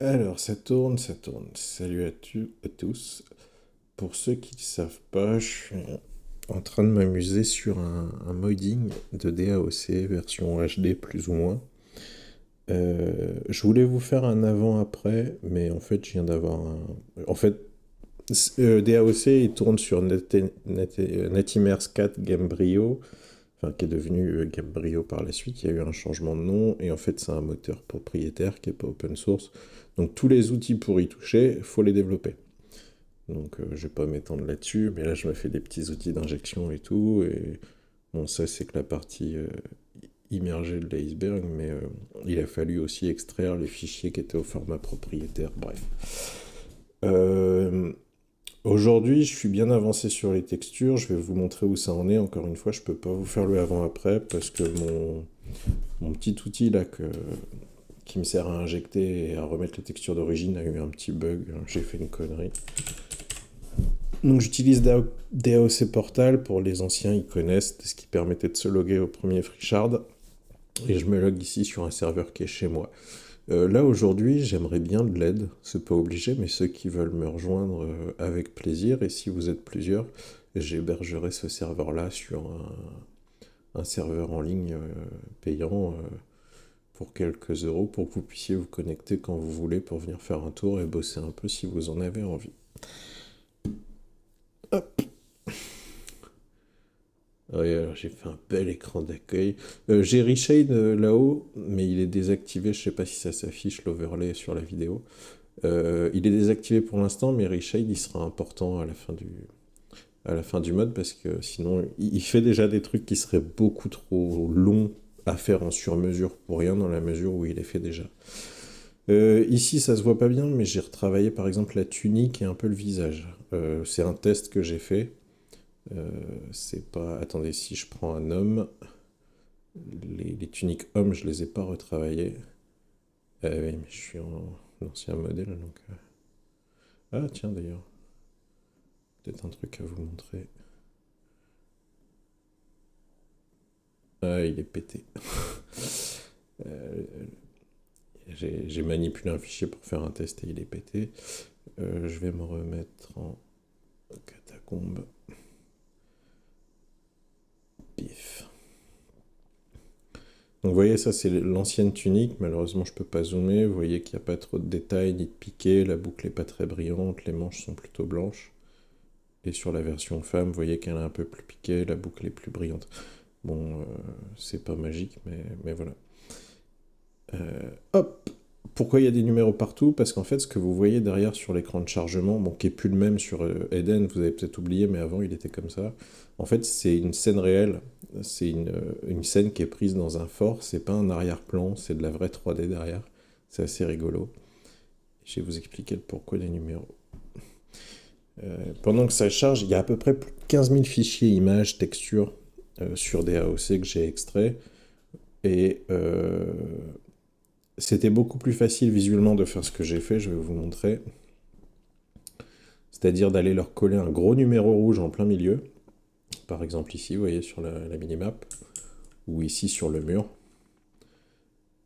Alors, ça tourne, ça tourne. Salut à tous. Pour ceux qui ne savent pas, je suis en train de m'amuser sur un modding de DAOC version HD plus ou moins. Je voulais vous faire un avant-après, mais en fait, je viens d'avoir un. En fait, DAOC il tourne sur Netimers 4 Gamebryo, enfin qui est devenu Gamebryo par la suite. Il y a eu un changement de nom et en fait, c'est un moteur propriétaire qui n'est pas open source. Donc, tous les outils pour y toucher, il faut les développer. Donc je vais pas m'étendre là-dessus, mais là je me fais des petits outils d'injection et tout. Et bon, ça c'est que la partie immergée de l'iceberg, mais il a fallu aussi extraire les fichiers qui étaient au format propriétaire. Bref. Euh, Aujourd'hui, je suis bien avancé sur les textures. Je vais vous montrer où ça en est. Encore une fois, je peux pas vous faire le avant-après parce que mon petit outil là qui me sert à injecter et à remettre les textures d'origine a eu un petit bug. J'ai fait une connerie. Donc j'utilise DAOC Portal, pour les anciens ils connaissent, ce qui permettait de se loguer au premier FreeShard. Et je me log ici sur un serveur qui est chez moi. Là aujourd'hui j'aimerais bien de l'aide, c'est pas obligé, mais ceux qui veulent me rejoindre avec plaisir, et si vous êtes plusieurs, j'hébergerai ce serveur-là sur un serveur en ligne payant pour quelques euros pour que vous puissiez vous connecter quand vous voulez pour venir faire un tour et bosser un peu si vous en avez envie. Hop. Ouais, alors j'ai fait un bel écran d'accueil. J'ai Reshade là-haut, mais il est désactivé. Je sais pas si ça s'affiche l'overlay sur la vidéo. Il est désactivé pour l'instant, mais Reshade il sera important à la fin du mode parce que sinon il fait déjà des trucs qui seraient beaucoup trop longs à faire en sur-mesure pour rien dans la mesure où il les fait déjà. Ici ça se voit pas bien, mais j'ai retravaillé par exemple la tunique et un peu le visage. C'est un test que j'ai fait. C'est pas. Attendez, si je prends un homme, les tuniques hommes, je les ai pas retravaillées. Oui, mais je suis en ancien modèle, donc. Ah, tiens, d'ailleurs, peut-être un truc à vous montrer. Ah, il est pété. Euh, j'ai manipulé un fichier pour faire un test et il est pété. Je vais me remettre en catacombe. Pif. Donc vous voyez, ça c'est l'ancienne tunique, malheureusement je peux pas zoomer, vous voyez qu'il n'y a pas trop de détails ni de piqué, la boucle est pas très brillante, les manches sont plutôt blanches. Et sur la version femme, vous voyez qu'elle est un peu plus piquée, la boucle est plus brillante. Bon, c'est pas magique, mais voilà. Hop. Pourquoi il y a des numéros partout? Parce qu'en fait, ce que vous voyez derrière sur l'écran de chargement, bon, qui est plus le même sur Eden, vous avez peut-être oublié, mais avant il était comme ça. En fait, c'est une scène réelle. C'est une scène qui est prise dans un fort. C'est pas un arrière-plan, c'est de la vraie 3D derrière. C'est assez rigolo. Je vais vous expliquer le pourquoi des numéros. Pendant que ça charge, il y a à peu près plus de 15 000 fichiers images, textures sur des AOC que j'ai extraits. Et c'était beaucoup plus facile visuellement de faire ce que j'ai fait, je vais vous montrer. C'est-à-dire d'aller leur coller un gros numéro rouge en plein milieu. Par exemple ici, vous voyez sur la minimap. Ou ici sur le mur.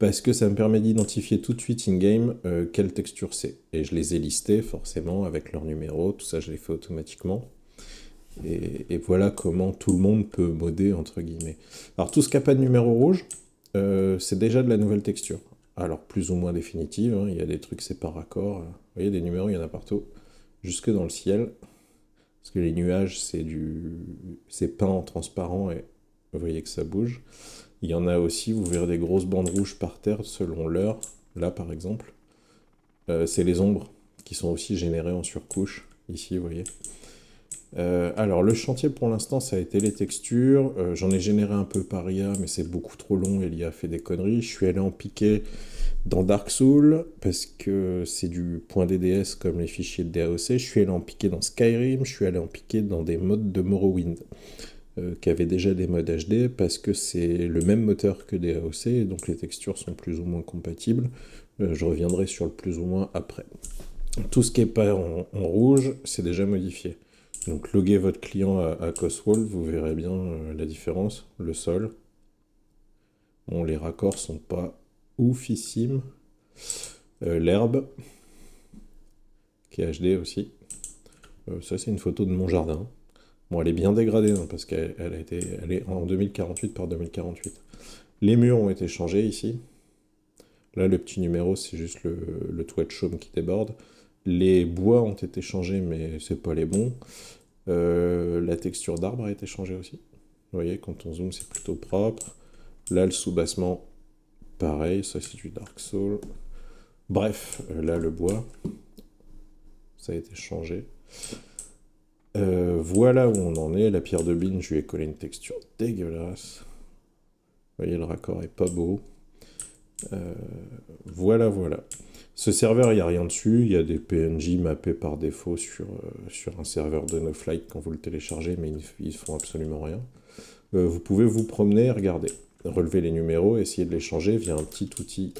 Parce que ça me permet d'identifier tout de suite in-game quelle texture c'est. Et je les ai listés forcément avec leur numéro, tout ça je l'ai fait automatiquement. Et voilà comment tout le monde peut modder, entre guillemets. Alors tout ce qui n'a pas de numéro rouge, c'est déjà de la nouvelle texture. Alors plus ou moins définitive, hein, il y a des trucs c'est par accord. Vous voyez, des numéros, il y en a partout. Jusque dans le ciel. Parce que les nuages, c'est peint en transparent et vous voyez que ça bouge. Il y en a aussi, vous verrez des grosses bandes rouges par terre selon l'heure. Là par exemple, c'est les ombres qui sont aussi générées en surcouche. Ici, vous voyez. Alors le chantier pour l'instant ça a été les textures, j'en ai généré un peu par IA mais c'est beaucoup trop long et l'IA fait des conneries. Je suis allé en piquer dans Dark Souls parce que c'est du .dds comme les fichiers de DAOC, je suis allé en piquer dans Skyrim, je suis allé en piquer dans des modes de Morrowind qui avaient déjà des modes HD parce que c'est le même moteur que DAOC et donc les textures sont plus ou moins compatibles. Je reviendrai sur le plus ou moins après. Tout ce qui est pas en rouge c'est déjà modifié. Donc loguez votre client à Coswall, vous verrez bien la différence, le sol. Bon, les raccords sont pas oufissimes. L'herbe, qui est HD aussi. Ça, c'est une photo de mon jardin. Bon, elle est bien dégradée, hein, parce qu'elle elle est en 2048 par 2048. Les murs ont été changés ici. Là, le petit numéro, c'est juste le toit de chaume qui déborde. Les bois ont été changés, mais c'est pas les bons. La texture d'arbre a été changée aussi. Vous voyez, quand on zoome, c'est plutôt propre. Là, le soubassement, pareil, ça c'est du Dark Soul. Bref, là, le bois, ça a été changé. Voilà où on en est. La pierre de bine, je lui ai collé une texture dégueulasse. Vous voyez, le raccord est pas beau. Voilà, voilà. Ce serveur, il n'y a rien dessus. Il y a des PNJ mappés par défaut sur un serveur de NoFlight quand vous le téléchargez, mais ils ne font absolument rien. Vous pouvez vous promener et regarder. Relever les numéros, essayer de les changer via un petit outil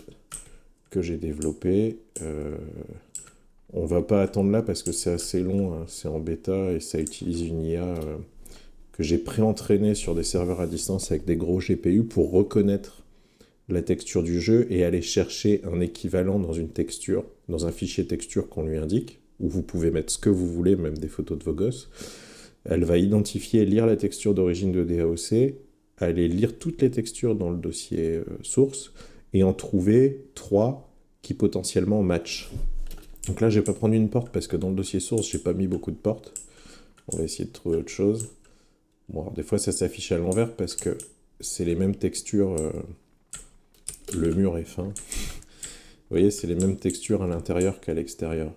que j'ai développé. On va pas attendre là parce que c'est assez long, hein. C'est en bêta et ça utilise une IA que j'ai pré-entraînée sur des serveurs à distance avec des gros GPU pour reconnaître la texture du jeu et aller chercher un équivalent dans une texture, dans un fichier texture qu'on lui indique, où vous pouvez mettre ce que vous voulez, même des photos de vos gosses. Elle va identifier et lire la texture d'origine de DAOC, aller lire toutes les textures dans le dossier source, et en trouver 3 qui potentiellement matchent. Donc là, je vais pas prendre une porte, parce que dans le dossier source, j'ai pas mis beaucoup de portes. On va essayer de trouver autre chose. Bon, alors, des fois, ça s'affiche à l'envers, parce que c'est les mêmes textures... le mur est fin. Vous voyez, c'est les mêmes textures à l'intérieur qu'à l'extérieur.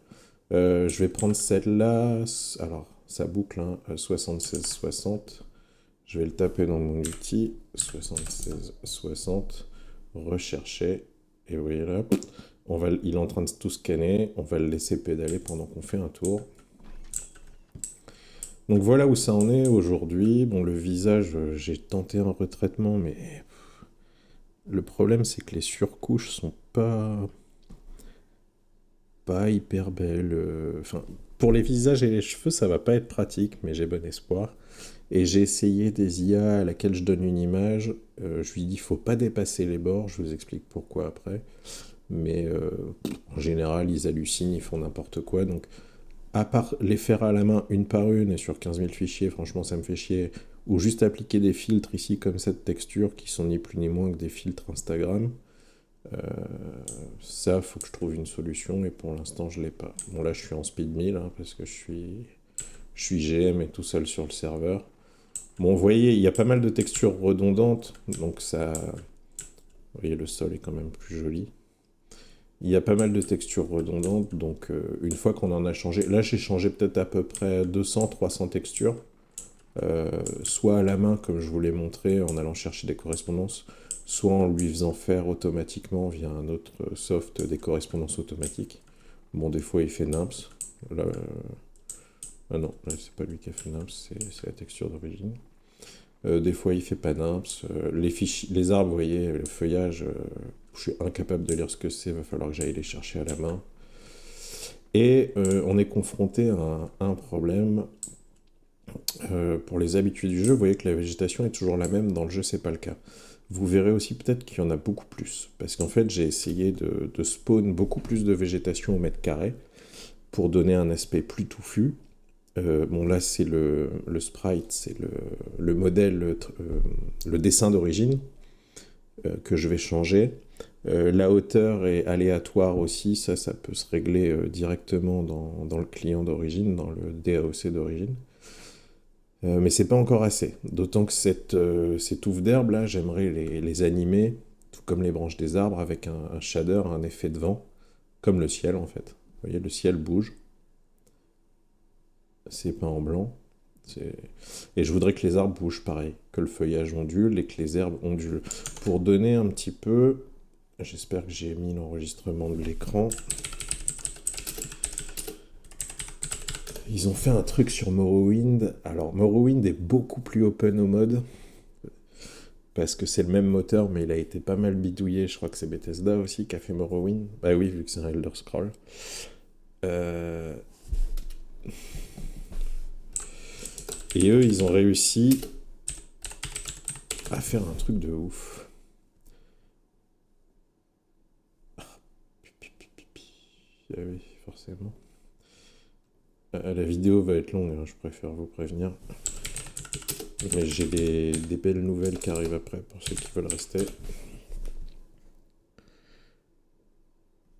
Je vais prendre celle-là. Alors, ça boucle, hein, 7660. Je vais le taper dans mon outil. 7660. Rechercher. Et vous voyez là, il est en train de tout scanner. On va le laisser pédaler pendant qu'on fait un tour. Donc voilà où ça en est aujourd'hui. Bon, le visage, j'ai tenté un retraitement, mais... Le problème, c'est que les surcouches sont pas hyper belles. Enfin, pour les visages et les cheveux, ça va pas être pratique, mais j'ai bon espoir. Et j'ai essayé des IA à laquelle je donne une image. Je lui dis, faut pas dépasser les bords. Je vous explique pourquoi après. Mais en général, ils hallucinent, ils font n'importe quoi. Donc, à part les faire à la main une par une et sur 15 000 fichiers, franchement, ça me fait chier. Ou juste appliquer des filtres ici comme cette texture qui sont ni plus ni moins que des filtres Instagram. Ça, faut que je trouve une solution et pour l'instant, je l'ai pas. Bon, là, je suis en speed 1000 hein, parce que je suis GM et tout seul sur le serveur. Bon, vous voyez, il y a pas mal de textures redondantes, donc ça... Vous voyez, le sol est quand même plus joli. Il y a pas mal de textures redondantes, donc une fois qu'on en a changé... Là, j'ai changé peut-être à peu près 200-300 textures. Soit à la main, comme je vous l'ai montré, en allant chercher des correspondances, soit en lui faisant faire automatiquement via un autre soft des correspondances automatiques. Bon, des fois, il fait nymps. Là, ah non, là, c'est pas lui qui a fait nymps, c'est la texture d'origine. Des fois, il fait pas nymps. Les arbres, vous voyez, le feuillage, je suis incapable de lire ce que c'est, il va falloir que j'aille les chercher à la main. Et on est confronté à un problème. Pour les habitués du jeu, vous voyez que la végétation est toujours la même, dans le jeu c'est pas le cas. Vous verrez aussi peut-être qu'il y en a beaucoup plus, parce qu'en fait j'ai essayé de spawn beaucoup plus de végétation au mètre carré, pour donner un aspect plus touffu. Bon là c'est le sprite, c'est le modèle, le dessin d'origine, que je vais changer. La hauteur est aléatoire aussi, ça peut se régler directement dans le client d'origine, dans le DAOC d'origine. Mais c'est pas encore assez. D'autant que ces touffes d'herbe là, j'aimerais les animer, tout comme les branches des arbres, avec un shader, un effet de vent, comme le ciel en fait. Vous voyez, le ciel bouge. C'est peint en blanc. Et je voudrais que les arbres bougent pareil, que le feuillage ondule et que les herbes ondulent. Pour donner un petit peu... J'espère que j'ai mis l'enregistrement de l'écran. Ils ont fait un truc sur Morrowind. Alors, Morrowind est beaucoup plus open au mode. Parce que c'est le même moteur, mais il a été pas mal bidouillé. Je crois que c'est Bethesda aussi qui a fait Morrowind. Bah oui, vu que c'est un Elder Scroll. Et eux, ils ont réussi à faire un truc de ouf. Ah oui, forcément. La vidéo va être longue, hein, je préfère vous prévenir. Mais j'ai des belles nouvelles qui arrivent après pour ceux qui veulent rester.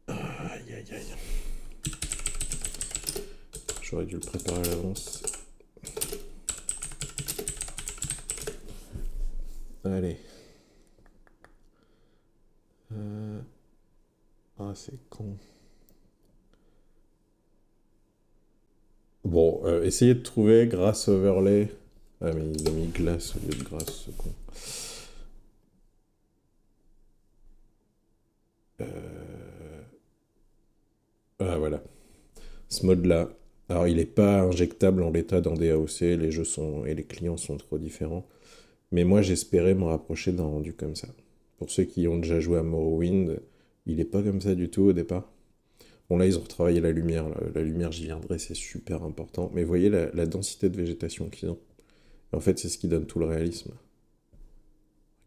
Aïe aïe aïe. J'aurais dû le préparer à l'avance. Allez. Ah, c'est con. Bon, essayez de trouver grâce overlay. Ah, mais il a mis glace au lieu de grâce, ce con. Ah, voilà. Ce mode-là. Alors, il n'est pas injectable en l'état dans des AOC, les jeux sont et les clients sont trop différents. Mais moi, j'espérais me rapprocher d'un rendu comme ça. Pour ceux qui ont déjà joué à Morrowind, il est pas comme ça du tout au départ. Bon, là, ils ont retravaillé la lumière. La lumière, j'y viendrai, c'est super important. Mais vous voyez la densité de végétation qu'ils ont. En fait, c'est ce qui donne tout le réalisme.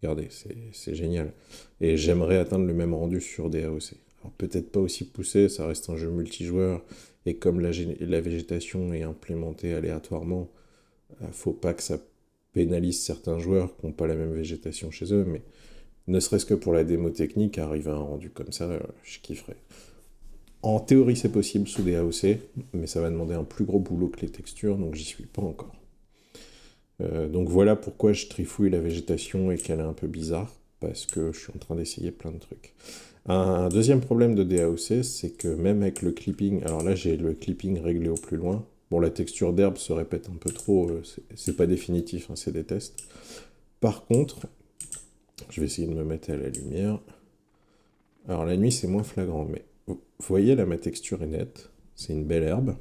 Regardez, c'est génial. Et j'aimerais atteindre le même rendu sur des AOC. Alors, peut-être pas aussi poussé, ça reste un jeu multijoueur. Et comme la végétation est implémentée aléatoirement, faut pas que ça pénalise certains joueurs qui n'ont pas la même végétation chez eux. Mais ne serait-ce que pour la démo technique, arriver à un rendu comme ça, je kifferais. En théorie, c'est possible sous des AOC, mais ça va demander un plus gros boulot que les textures, donc j'y suis pas encore. Donc voilà pourquoi je trifouille la végétation et qu'elle est un peu bizarre, parce que je suis en train d'essayer plein de trucs. Un deuxième problème de DAOC, c'est que même avec le clipping, alors là j'ai le clipping réglé au plus loin, bon la texture d'herbe se répète un peu trop, c'est pas définitif, hein, c'est des tests. Par contre, je vais essayer de me mettre à la lumière. Alors la nuit c'est moins flagrant, mais vous voyez là ma texture est nette, c'est une belle herbe.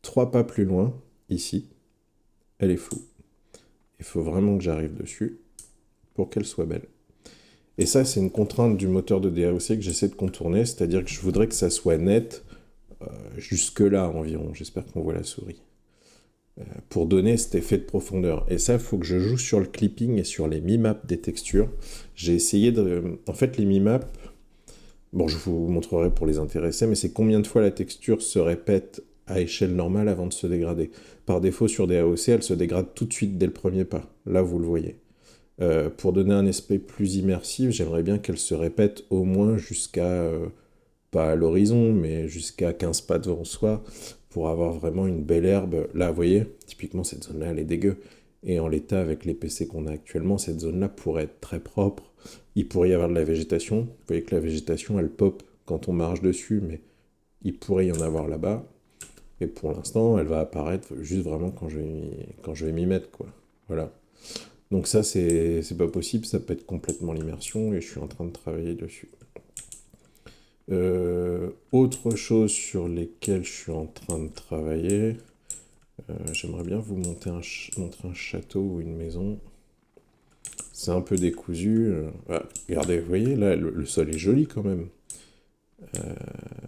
3 pas plus loin, ici, elle est floue. Il faut vraiment que j'arrive dessus pour qu'elle soit belle. Et ça, c'est une contrainte du moteur de DAOC que j'essaie de contourner, c'est-à-dire que je voudrais que ça soit net jusque-là environ. J'espère qu'on voit la souris. Pour donner cet effet de profondeur. Et ça, il faut que je joue sur le clipping et sur les mi-maps des textures. J'ai essayé de... En fait, les mi-maps, bon, je vous montrerai pour les intéresser, mais c'est combien de fois la texture se répète à échelle normale avant de se dégrader. Par défaut, sur des AOC, elle se dégrade tout de suite dès le premier pas. Là, vous le voyez. Pour donner un aspect plus immersif, j'aimerais bien qu'elle se répète au moins jusqu'à, pas à l'horizon, mais jusqu'à 15 pas devant soi, pour avoir vraiment une belle herbe. Là, vous voyez, typiquement, cette zone-là, elle est dégueu. Et en l'état, avec les PC qu'on a actuellement, cette zone-là pourrait être très propre. Il pourrait y avoir de la végétation. Vous voyez que la végétation, elle pop quand on marche dessus, mais il pourrait y en avoir là-bas. Et pour l'instant, elle va apparaître juste vraiment quand je vais m'y mettre, quoi. Voilà. Donc ça, c'est pas possible, ça peut être complètement l'immersion, et je suis en train de travailler dessus. Autre chose sur lesquelles je suis en train de travailler, j'aimerais bien vous montrer un château ou une maison. C'est un peu décousu. Regardez, vous voyez, là, le sol est joli quand même.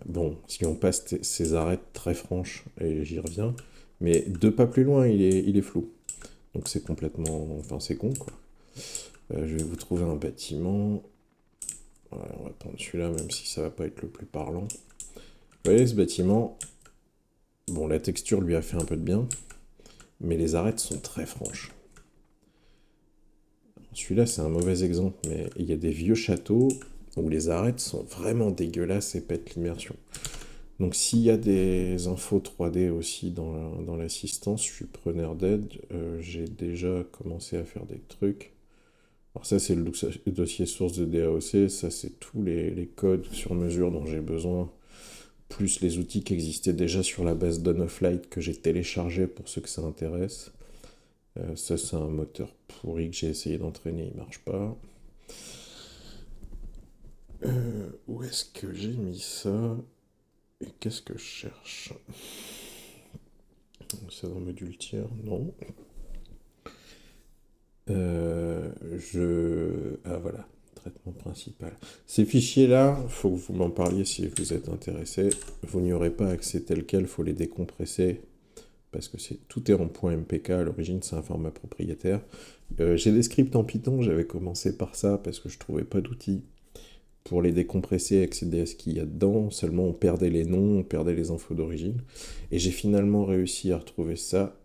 Bon, si on passe ces arêtes très franches, et j'y reviens, mais 2 pas plus loin, il est flou. Donc c'est complètement... Enfin, c'est con, quoi. Je vais vous trouver un bâtiment. Voilà, on va prendre celui-là, même si ça va pas être le plus parlant. Vous voyez, ce bâtiment, bon, la texture lui a fait un peu de bien, mais les arêtes sont très franches. Celui-là, c'est un mauvais exemple, mais il y a des vieux châteaux où les arêtes sont vraiment dégueulasses et pètent l'immersion. Donc s'il y a des infos 3D aussi dans l'assistance, je suis preneur d'aide. J'ai déjà commencé à faire des trucs. Alors ça, c'est le dossier source de DAOC, ça c'est tous les codes sur mesure dont j'ai besoin, plus les outils qui existaient déjà sur la base Dawn of Light que j'ai téléchargé pour ceux que ça intéresse. Ça, c'est un moteur pourri que j'ai essayé d'entraîner, il marche pas. Où est-ce que j'ai mis ça? Et qu'est-ce que je cherche? C'est dans module tiers, non. Ah voilà, traitement principal. Ces fichiers-là, il faut que vous m'en parliez si vous êtes intéressé. Vous n'y aurez pas accès tel quel, il faut les décompresser. Parce que tout est en .mpk, à l'origine c'est un format propriétaire. J'ai des scripts en Python, j'avais commencé par ça parce que je trouvais pas d'outils pour les décompresser, accéder à ce qu'il y a dedans, seulement on perdait les noms, on perdait les infos d'origine. Et j'ai finalement réussi à retrouver ça,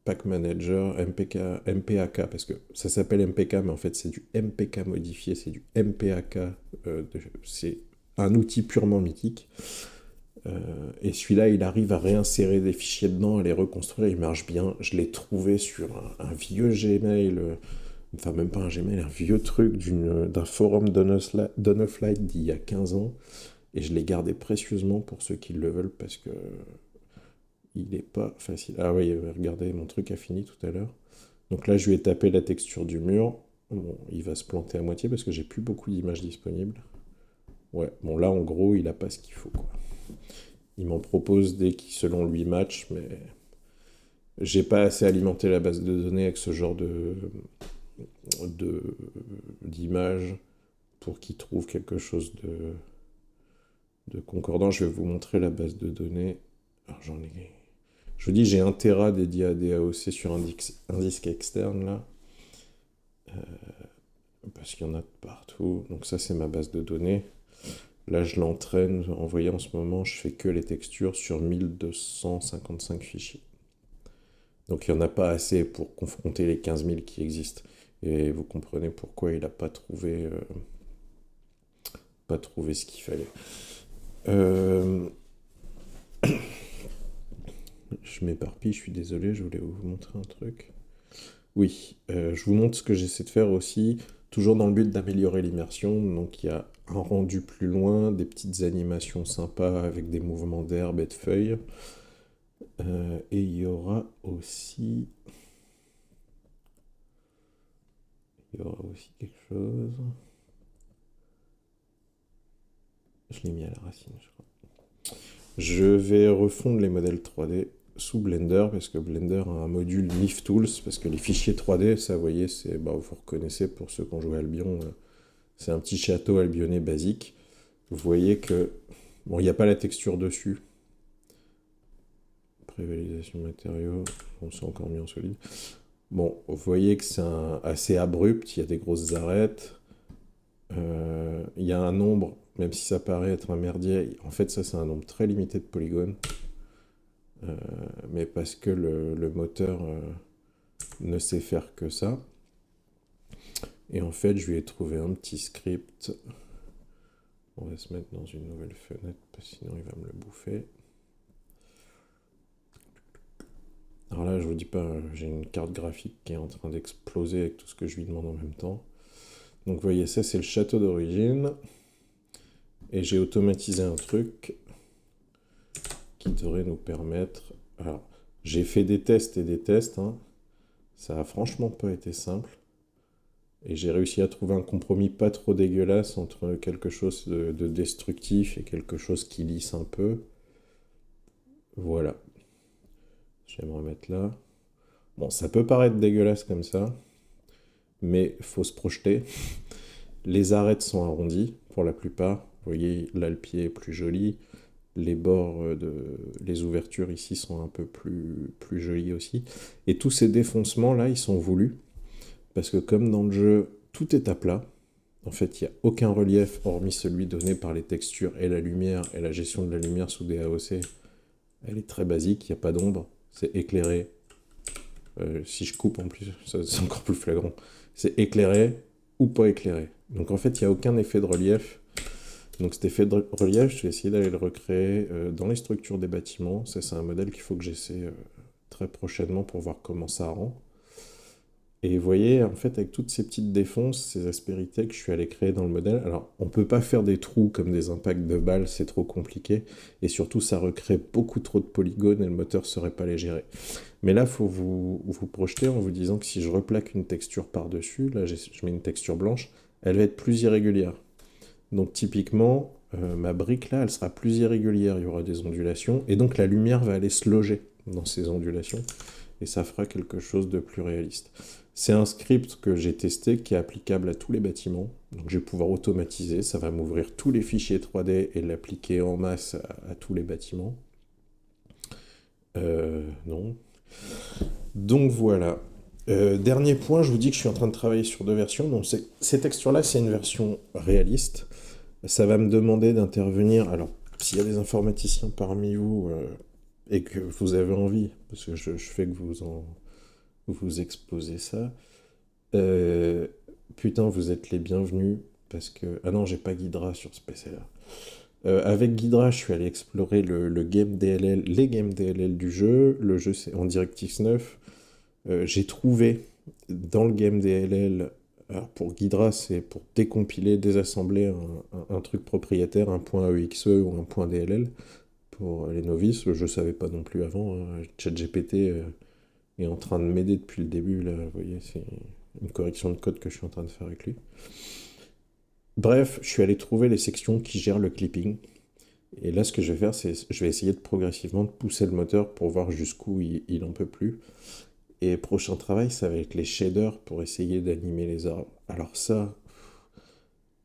Pack Manager, MPAK, parce que ça s'appelle MPK, mais en fait c'est du MPK modifié, c'est du MPAK, c'est un outil purement mythique. Et celui-là, il arrive à réinsérer des fichiers dedans, à les reconstruire, il marche bien. Je l'ai trouvé sur un vieux Gmail, enfin même pas un Gmail, un vieux truc d'un forum Donoflight d'il y a 15 ans. Et je l'ai gardé précieusement pour ceux qui le veulent parce que il n'est pas facile. Ah oui, regardez, mon truc a fini tout à l'heure. Donc là, je lui ai tapé la texture du mur. Bon, il va se planter à moitié parce que j'ai plus beaucoup d'images disponibles. Ouais, bon là, en gros, il a pas ce qu'il faut, quoi. Il m'en propose des qui, selon lui, match, mais j'ai pas assez alimenté la base de données avec ce genre d'images pour qu'il trouve quelque chose de concordant. Je vais vous montrer la base de données. Alors j'en ai... Je vous dis, j'ai 1 Tera dédié à des AOC sur un disque externe, là. Parce qu'il y en a de partout. Donc ça, c'est ma base de données. Là, je l'entraîne. En voyant en ce moment, je fais que les textures sur 1255 fichiers. Donc il n'y en a pas assez pour confronter les 15 000 qui existent. Et vous comprenez pourquoi il n'a pas trouvé ce qu'il fallait. Je m'éparpille, je suis désolé, je voulais vous montrer un truc. Oui, je vous montre ce que j'essaie de faire aussi, toujours dans le but d'améliorer l'immersion. Donc il y a un rendu plus loin, des petites animations sympas avec des mouvements d'herbe et de feuilles. Et il y aura aussi quelque chose. Je l'ai mis à la racine, je crois. Je vais refondre les modèles 3D sous Blender, parce que Blender a un module Nif Tools, parce que les fichiers 3D, ça, vous voyez, c'est, vous reconnaissez pour ceux qui ont joué à Albion, c'est un petit château albionné basique. Vous voyez que, bon, il n'y a pas la texture dessus. Prévalisation matériaux, on s'est encore mis en solide. Bon, vous voyez que c'est assez abrupt, il y a des grosses arêtes. Il y a un nombre, même si ça paraît être un merdier, en fait ça c'est un nombre très limité de polygones. Mais parce que le moteur ne sait faire que ça. Et en fait, je lui ai trouvé un petit script. On va se mettre dans une nouvelle fenêtre, parce que sinon il va me le bouffer. Alors là, je vous dis pas, j'ai une carte graphique qui est en train d'exploser avec tout ce que je lui demande en même temps. Donc vous voyez, ça c'est le château d'origine. Et j'ai automatisé un truc qui devrait nous permettre... Alors, j'ai fait des tests et des tests, hein. Ça a franchement pas été simple. Et j'ai réussi à trouver un compromis pas trop dégueulasse entre quelque chose de destructif et quelque chose qui lisse un peu. Voilà. Je vais me remettre là. Bon, ça peut paraître dégueulasse comme ça, mais il faut se projeter. Les arêtes sont arrondies pour la plupart. Vous voyez, là, le pied est plus joli. Les bords les ouvertures ici sont un peu plus jolies aussi. Et tous ces défoncements là, ils sont voulus. Parce que comme dans le jeu, tout est à plat. En fait, il n'y a aucun relief hormis celui donné par les textures et la lumière. Et la gestion de la lumière sous des AOC, elle est très basique. Il n'y a pas d'ombre. C'est éclairé. Si je coupe en plus, c'est encore plus flagrant. C'est éclairé ou pas éclairé. Donc en fait, il n'y a aucun effet de relief. Donc cet effet de relief, je vais essayer d'aller le recréer dans les structures des bâtiments. Ça, c'est un modèle qu'il faut que j'essaie très prochainement pour voir comment ça rend. Et vous voyez, en fait, avec toutes ces petites défonces, ces aspérités que je suis allé créer dans le modèle, alors on ne peut pas faire des trous comme des impacts de balles, c'est trop compliqué, et surtout ça recrée beaucoup trop de polygones et le moteur ne saurait pas les gérer. Mais là, il faut vous projeter en vous disant que si je replaque une texture par-dessus, là je mets une texture blanche, elle va être plus irrégulière. Donc typiquement, ma brique là, elle sera plus irrégulière, il y aura des ondulations, et donc la lumière va aller se loger dans ces ondulations, et ça fera quelque chose de plus réaliste. C'est un script que j'ai testé qui est applicable à tous les bâtiments. Donc je vais pouvoir automatiser, ça va m'ouvrir tous les fichiers 3D et l'appliquer en masse à tous les bâtiments. Non. Donc voilà. Dernier point, je vous dis que je suis en train de travailler sur 2 versions. Donc ces textures-là, c'est une version réaliste. Ça va me demander d'intervenir. Alors, s'il y a des informaticiens parmi vous et que vous avez envie, parce que je fais que vous exposez ça, euh, putain, vous êtes les bienvenus. Parce que. Ah non, j'ai pas Ghidra sur ce PC-là. Avec Ghidra, je suis allé explorer le game DLL, les games DLL du jeu. Le jeu, c'est en DirectX 9. J'ai trouvé dans le game DLL, alors pour Ghidra, c'est pour décompiler, désassembler un truc propriétaire, un point .exe ou un point .dll pour les novices. Je ne savais pas non plus avant, hein. ChatGPT est en train de m'aider depuis le début, là, vous voyez, c'est une correction de code que je suis en train de faire avec lui. Bref, je suis allé trouver les sections qui gèrent le clipping. Et là, ce que je vais faire, c'est je vais essayer de progressivement de pousser le moteur pour voir jusqu'où il en peut plus. Et prochain travail, ça va être les shaders pour essayer d'animer les arbres. Alors ça,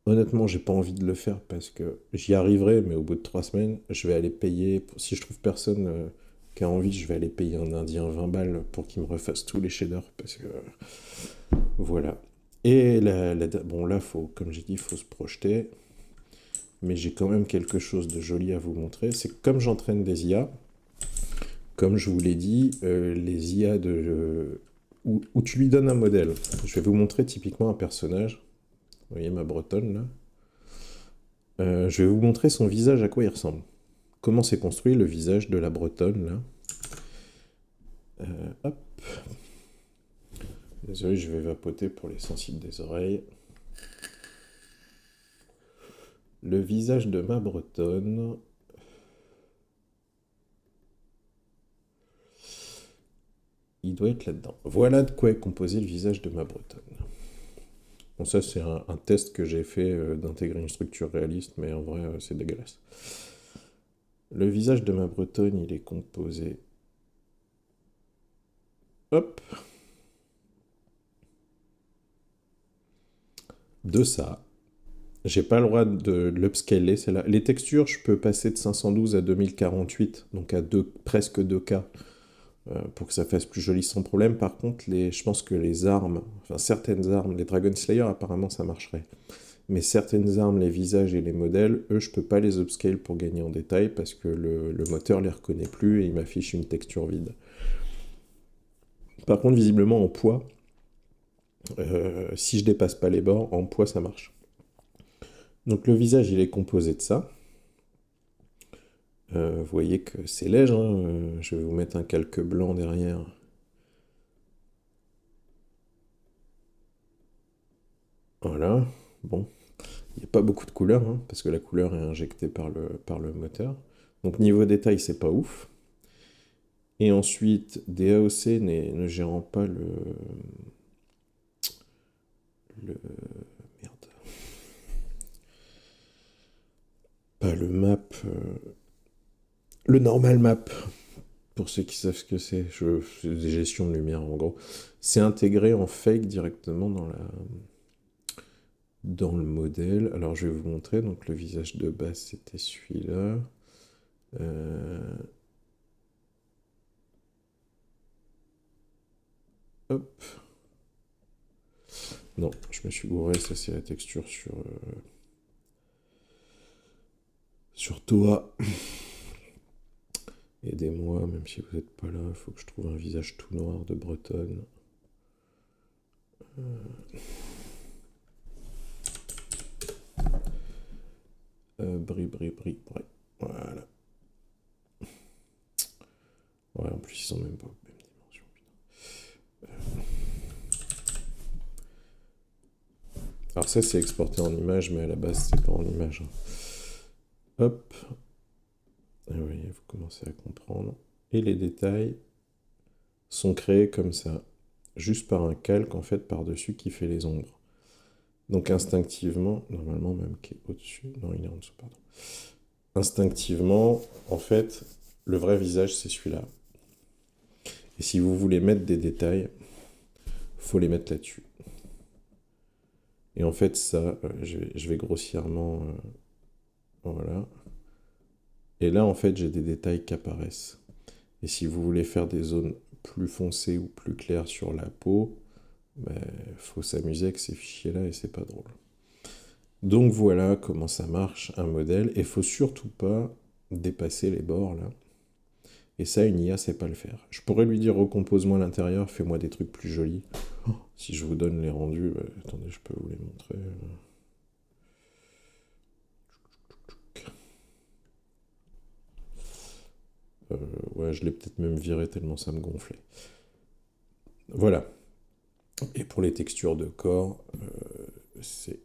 honnêtement, j'ai pas envie de le faire parce que j'y arriverai, mais au bout de 3 semaines, je vais aller payer. Si je trouve personne qui a envie, je vais aller payer un Indien 20 balles pour qu'il me refasse tous les shaders parce que voilà. Et bon là, comme j'ai dit, il faut se projeter. Mais j'ai quand même quelque chose de joli à vous montrer. C'est que comme j'entraîne des IA, comme je vous l'ai dit, les IA où tu lui donnes un modèle. Je vais vous montrer typiquement un personnage. Vous voyez ma bretonne là. Je vais vous montrer son visage, à quoi il ressemble. Comment s'est construit le visage de la bretonne là. Hop. Désolé, je vais vapoter pour les sensibles des oreilles. Le visage de ma bretonne. Il doit être là-dedans. Voilà de quoi est composé le visage de ma bretonne. Bon, ça, c'est un test que j'ai fait d'intégrer une structure réaliste, mais en vrai, c'est dégueulasse. Le visage de ma bretonne, il est composé. Hop. De ça. J'ai pas le droit de l'upscaler. Les textures, je peux passer de 512 à 2048, donc à presque 2K, pour que ça fasse plus joli sans problème. Par contre, je pense que les armes, enfin certaines armes, les Dragon Slayer, apparemment, ça marcherait. Mais certaines armes, les visages et les modèles, eux, je peux pas les upscale pour gagner en détail parce que le moteur les reconnaît plus et il m'affiche une texture vide. Par contre, visiblement en poids, si je dépasse pas les bords, en poids ça marche. Donc le visage, il est composé de ça. Vous voyez que c'est léger, hein. Je vais vous mettre un calque blanc derrière. Voilà, bon. Il n'y a pas beaucoup de couleurs, hein, parce que la couleur est injectée par le moteur. Donc niveau détail, c'est pas ouf. Et ensuite, DAOC ne gérant pas merde. Pas le map. Le normal map. Pour ceux qui savent ce que c'est. C'est des gestions de lumière en gros. C'est intégré en fake directement dans le modèle. Alors je vais vous montrer. Donc le visage de base c'était celui-là. Hop. Non, je me suis gouré. Ça c'est la texture sur Toa. Aidez-moi, même si vous n'êtes pas là, il faut que je trouve un visage tout noir de bretonne. Bri. Voilà. Ouais, en plus, ils sont même pas aux mêmes dimensions. Alors ça, c'est exporté en image, mais à la base, c'est pas en image. Hop. Et oui, vous commencez à comprendre. Et les détails sont créés comme ça, juste par un calque, en fait, par-dessus qui fait les ombres. Donc instinctivement, normalement même qui est au-dessus, non, il est en dessous, pardon. Instinctivement, en fait, le vrai visage, c'est celui-là. Et si vous voulez mettre des détails, faut les mettre là-dessus. Et en fait, ça, je vais grossièrement... voilà. Et là, en fait, j'ai des détails qui apparaissent. Et si vous voulez faire des zones plus foncées ou plus claires sur la peau, faut s'amuser avec ces fichiers-là et c'est pas drôle. Donc voilà comment ça marche un modèle. Et il faut surtout pas dépasser les bords là. Et ça, une IA sait pas le faire. Je pourrais lui dire recompose-moi l'intérieur, fais-moi des trucs plus jolis. Si je vous donne les rendus, attendez, je peux vous les montrer. Ouais, je l'ai peut-être même viré tellement ça me gonflait. Voilà. Et pour les textures de corps, c'est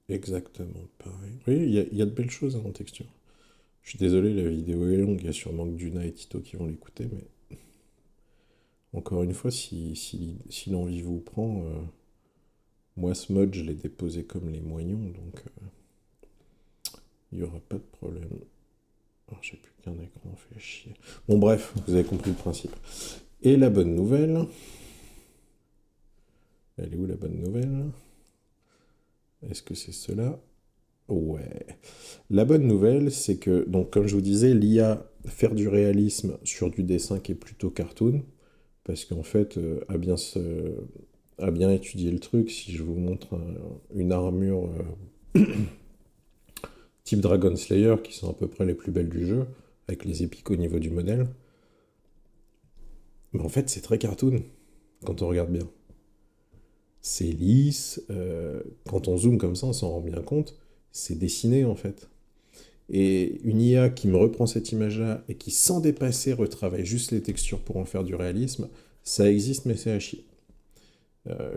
exactement pareil. Oui, il y a de belles choses en texture. Je suis désolé, la vidéo est longue, il y a sûrement que Duna et Tito qui vont l'écouter, mais encore une fois, si l'envie vous prend, moi ce mode je l'ai déposé comme les moignons, donc il n'y aura pas de problème. Alors j'ai plus qu'un écran, fait chier. Bon bref, vous avez compris le principe. Et la bonne nouvelle, elle est où la bonne nouvelle? Est-ce que c'est cela? Ouais. La bonne nouvelle, c'est que, donc comme je vous disais, l'IA faire du réalisme sur du dessin qui est plutôt cartoon, parce qu'en fait, à bien étudier le truc, si je vous montre une armure type Dragon Slayer, qui sont à peu près les plus belles du jeu, avec les épiques au niveau du modèle, mais en fait c'est très cartoon, quand on regarde bien. C'est lisse, quand on zoome comme ça, on s'en rend bien compte, c'est dessiné en fait. Et une IA qui me reprend cette image-là et qui, sans dépasser, retravaille juste les textures pour en faire du réalisme, ça existe, mais c'est à chier.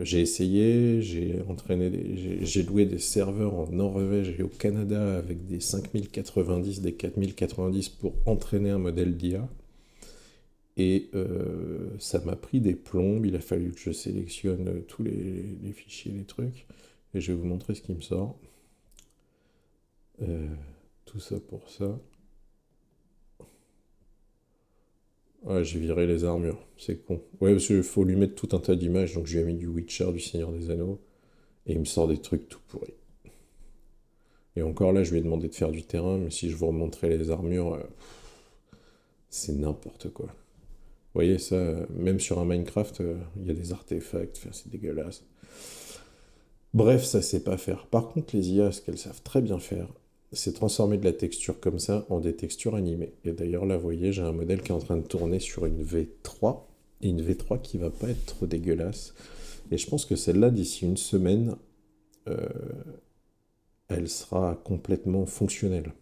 J'ai essayé, j'ai loué des serveurs en Norvège et au Canada avec des 5090, des 4090 pour entraîner un modèle d'IA. Et ça m'a pris des plombes, il a fallu que je sélectionne tous les fichiers, les trucs. Et je vais vous montrer ce qui me sort. Tout ça pour ça. Ouais, j'ai viré les armures, c'est con. Ouais, parce qu'il faut lui mettre tout un tas d'images, donc je lui ai mis du Witcher, du Seigneur des Anneaux, et il me sort des trucs tout pourris. Et encore là, je lui ai demandé de faire du terrain, mais si je vous remontrais les armures, c'est n'importe quoi. Vous voyez ça, même sur un Minecraft, il y a des artefacts, enfin, c'est dégueulasse. Bref, ça sait pas faire. Par contre, les IA, ce qu'elles savent très bien faire, c'est transformer de la texture comme ça en des textures animées. Et d'ailleurs, là, vous voyez, j'ai un modèle qui est en train de tourner sur une V3, et une V3 qui va pas être trop dégueulasse. Et je pense que celle-là, d'ici une semaine, euh, elle sera complètement fonctionnelle.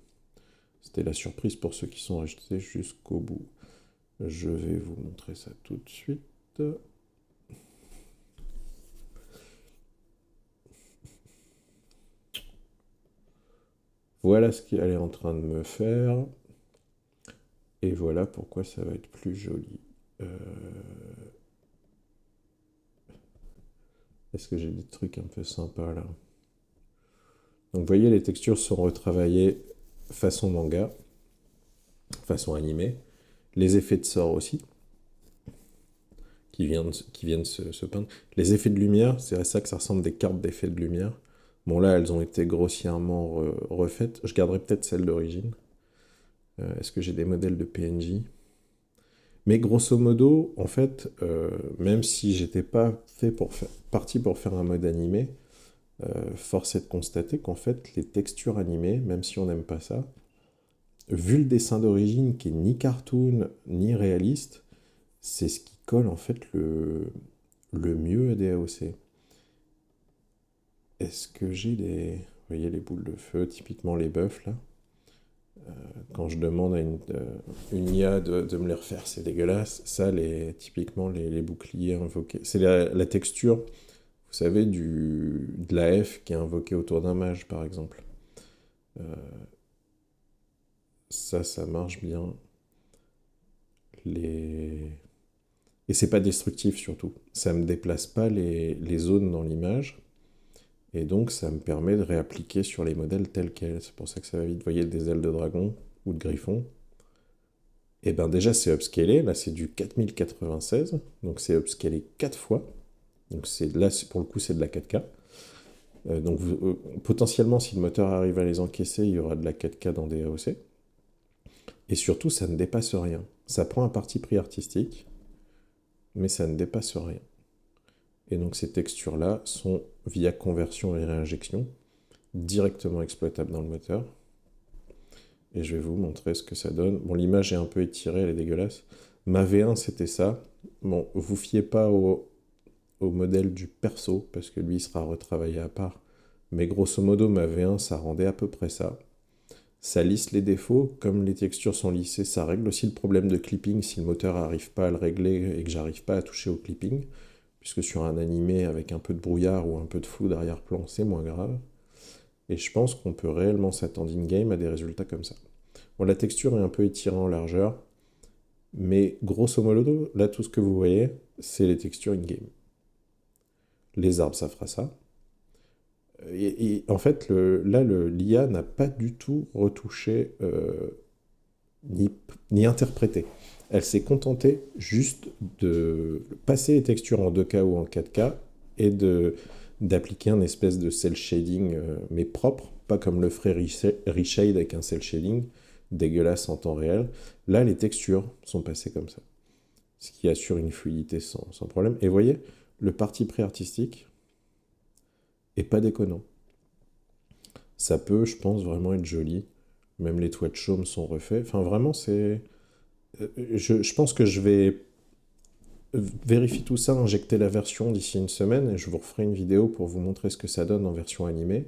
C'était la surprise pour ceux qui sont restés jusqu'au bout. Je vais vous montrer ça tout de suite. Voilà ce qu'elle est en train de me faire. Et voilà pourquoi ça va être plus joli. Est-ce que j'ai des trucs un peu sympas là? Donc vous voyez, les textures sont retravaillées façon manga, façon animée. Les effets de sort aussi, qui viennent se peindre. Les effets de lumière, c'est à ça que ça ressemble des cartes d'effets de lumière. Bon là, elles ont été grossièrement refaites. Je garderai peut-être celles d'origine. Est-ce que j'ai des modèles de PNJ? Mais grosso modo, en fait, même si j'étais pas parti pour faire un mode animé, force est de constater qu'en fait, les textures animées, même si on n'aime pas ça, vu le dessin d'origine qui est ni cartoon ni réaliste, c'est ce qui colle en fait le mieux à des AOC. Est-ce que j'ai des... Vous voyez les boules de feu, typiquement les buffs là. Quand je demande à une IA de me les refaire, c'est dégueulasse. Ça, typiquement les boucliers invoqués. C'est la texture, vous savez, de la F qui est invoquée autour d'un mage par exemple. Ça marche bien. Les... Et c'est pas destructif surtout. Ça me déplace pas les zones dans l'image. Et donc ça me permet de réappliquer sur les modèles tels quels. C'est pour ça que ça va vite. Vous voyez des ailes de dragon ou de griffon. Et ben déjà c'est upscalé. Là c'est du 4096. Donc c'est upscalé 4 fois. Donc là pour le coup c'est de la 4K. Donc potentiellement si le moteur arrive à les encaisser, il y aura de la 4K dans des AOC. Et surtout ça ne dépasse rien. Ça prend un parti pris artistique, mais ça ne dépasse rien. Et donc ces textures-là sont via conversion et réinjection directement exploitable dans le moteur. Et je vais vous montrer ce que ça donne. Bon, l'image est un peu étirée, elle est dégueulasse. Ma V1, c'était ça. Bon, vous fiez pas au modèle du perso, parce que lui, il sera retravaillé à part. Mais grosso modo, ma V1, ça rendait à peu près ça. Ça lisse les défauts, comme les textures sont lissées, ça règle aussi le problème de clipping si le moteur n'arrive pas à le régler et que j'arrive pas à toucher au clipping, puisque sur un animé avec un peu de brouillard ou un peu de flou d'arrière-plan, c'est moins grave. Et je pense qu'on peut réellement s'attendre in-game à des résultats comme ça. Bon, la texture est un peu étirée en largeur, mais grosso modo, là, tout ce que vous voyez, c'est les textures in-game. Les arbres, ça fera ça. Et en fait, l'IA n'a pas du tout retouché ni interprété. Elle s'est contentée juste de passer les textures en 2K ou en 4K et d'appliquer un espèce de cel shading, mais propre, pas comme le ferait Reshade avec un cel shading dégueulasse en temps réel. Là, les textures sont passées comme ça, ce qui assure une fluidité sans problème. Et vous voyez, le parti pré-artistique est pas déconnant. Ça peut, je pense, vraiment être joli. Même les toits de chaume sont refaits. Enfin, vraiment, c'est... Je pense que je vais vérifier tout ça, injecter la version d'ici une semaine, et je vous referai une vidéo pour vous montrer ce que ça donne en version animée.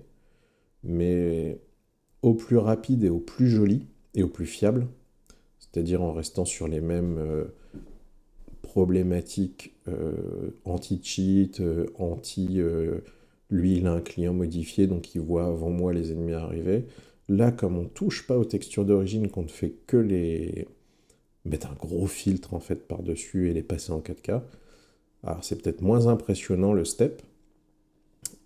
Mais au plus rapide et au plus joli, et au plus fiable, c'est-à-dire en restant sur les mêmes problématiques anti-cheat, lui, il a un client modifié, donc il voit avant moi les ennemis arriver. Là, comme on touche pas aux textures d'origine, qu'on ne fait que les... mettre un gros filtre en fait par-dessus et les passer en 4K, alors c'est peut-être moins impressionnant le step,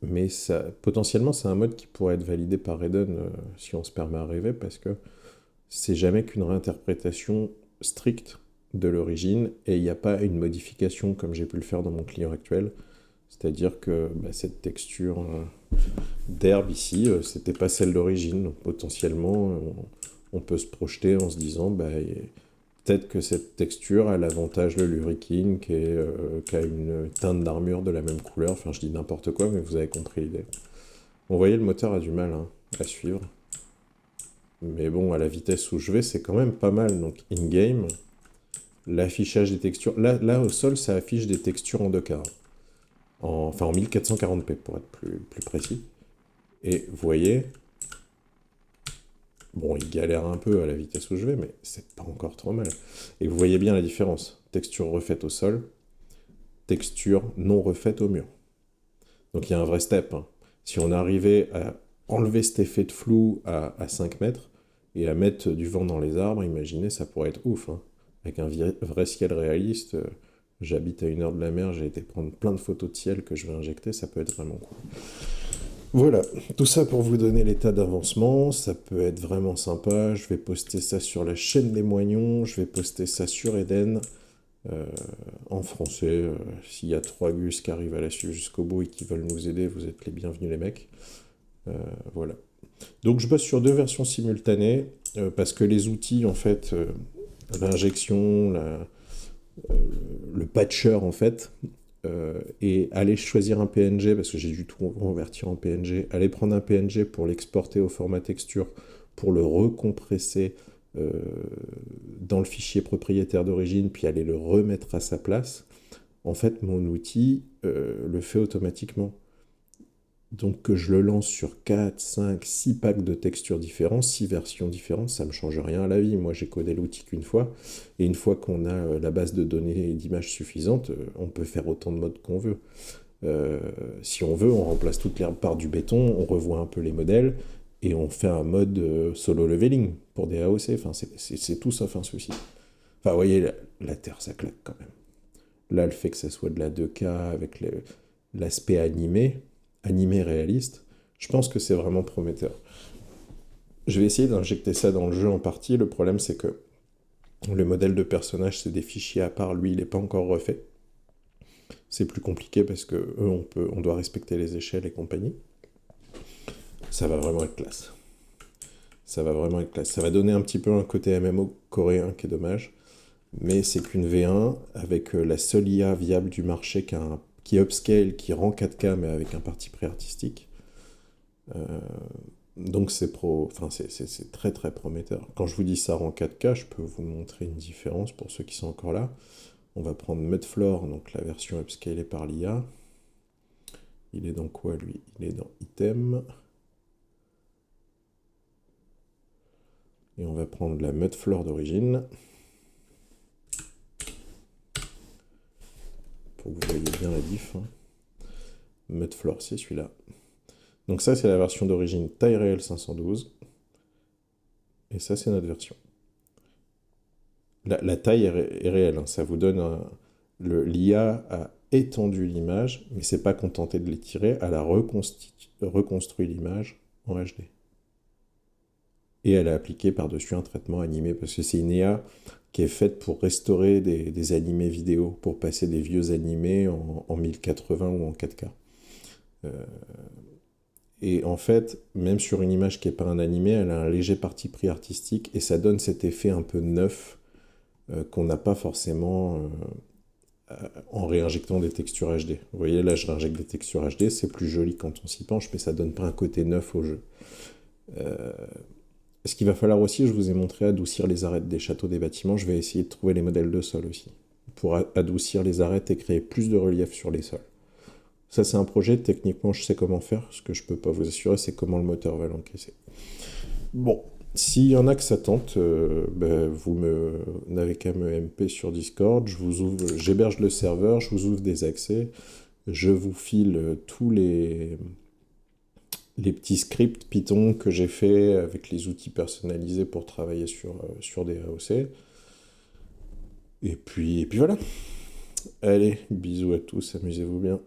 mais ça, potentiellement c'est un mode qui pourrait être validé par Raiden si on se permet à rêver, parce que c'est jamais qu'une réinterprétation stricte de l'origine, et il n'y a pas une modification comme j'ai pu le faire dans mon client actuel. C'est-à-dire que cette texture d'herbe ici, c'était pas celle d'origine. Donc potentiellement, on peut se projeter en se disant, peut-être que cette texture a l'avantage de l'Urikin, qui a une teinte d'armure de la même couleur. Enfin, je dis n'importe quoi, mais vous avez compris l'idée. Vous voyez, le moteur a du mal à suivre. Mais bon, à la vitesse où je vais, c'est quand même pas mal. Donc, in-game, l'affichage des textures... Là, au sol, ça affiche des textures en 2K. Enfin, en 1440p, pour être plus précis. Et vous voyez... Bon, il galère un peu à la vitesse où je vais, mais c'est pas encore trop mal. Et vous voyez bien la différence. Texture refaite au sol, texture non refaite au mur. Donc il y a un vrai step. Si on arrivait à enlever cet effet de flou à 5 mètres et à mettre du vent dans les arbres, imaginez, ça pourrait être ouf. Avec un vrai ciel réaliste, j'habite à 1 heure de la mer, j'ai été prendre plein de photos de ciel que je vais injecter, ça peut être vraiment cool. Voilà, tout ça pour vous donner l'état d'avancement, ça peut être vraiment sympa, je vais poster ça sur la chaîne des Moignons, je vais poster ça sur Eden, en français, s'il y a 3 gus qui arrivent à la suivre jusqu'au bout et qui veulent nous aider, vous êtes les bienvenus les mecs. Voilà. Donc je bosse sur 2 versions simultanées, parce que les outils, en fait, l'injection, le patcher, en fait, et aller choisir un PNG, parce que j'ai dû tout convertir en PNG, aller prendre un PNG pour l'exporter au format texture, pour le recompresser dans le fichier propriétaire d'origine, puis aller le remettre à sa place, en fait, mon outil le fait automatiquement. Donc que je le lance sur 4, 5, 6 packs de textures différents, 6 versions différentes, ça ne me change rien à la vie. Moi, j'ai codé l'outil qu'une fois, et une fois qu'on a la base de données et d'images suffisante, on peut faire autant de modes qu'on veut. Si on veut, on remplace toute l'herbe par du béton, on revoit un peu les modèles, et on fait un mode solo leveling pour des AOC. Enfin, c'est tout sauf un souci. Enfin, vous voyez, la terre, ça claque quand même. Là, le fait que ça soit de la 2K avec l'aspect animé réaliste, je pense que c'est vraiment prometteur. Je vais essayer d'injecter ça dans le jeu en partie. Le problème, c'est que le modèle de personnage, c'est des fichiers à part. Lui, il n'est pas encore refait. C'est plus compliqué parce que on doit respecter les échelles et compagnie. Ça va vraiment être classe. Ça va vraiment être classe. Ça va donner un petit peu un côté MMO coréen qui est dommage. Mais c'est qu'une V1 avec la seule IA viable du marché qui upscale, qui rend 4K mais avec un parti pré-artistique. Donc enfin, c'est très très prometteur. Quand je vous dis ça en 4K, je peux vous montrer une différence pour ceux qui sont encore là. On va prendre Mudfloor, donc la version upscalée par l'IA. Il est dans quoi lui? Il est dans Item. Et on va prendre la Mudfloor d'origine. Pour que vous voyez bien la diff. Mudfloor, c'est celui-là. Donc ça, c'est la version d'origine taille réelle 512. Et ça, c'est notre version. La taille est réelle, hein. Ça vous donne l'IA a étendu l'image, mais c'est pas contenté de l'étirer, elle a reconstruit l'image en HD. Et elle a appliqué par-dessus un traitement animé, parce que c'est une IA qui est faite pour restaurer des animés vidéo, pour passer des vieux animés en 1080 ou en 4K. Et en fait, même sur une image qui n'est pas un animé, elle a un léger parti pris artistique, et ça donne cet effet un peu neuf qu'on n'a pas forcément en réinjectant des textures HD. Vous voyez, là, je réinjecte des textures HD, c'est plus joli quand on s'y penche, mais ça donne pas un côté neuf au jeu. Ce qu'il va falloir aussi, je vous ai montré adoucir les arêtes des châteaux des bâtiments, je vais essayer de trouver les modèles de sol aussi, pour adoucir les arêtes et créer plus de relief sur les sols. Ça, c'est un projet, techniquement, je sais comment faire. Ce que je peux pas vous assurer, c'est comment le moteur va l'encaisser. Bon, s'il y en a que ça tente, vous n'avez qu'à me MP sur Discord. J'héberge le serveur, je vous ouvre des accès. Je vous file tous les petits scripts Python que j'ai fait avec les outils personnalisés pour travailler sur des AOC. Et puis voilà. Allez, bisous à tous, amusez-vous bien.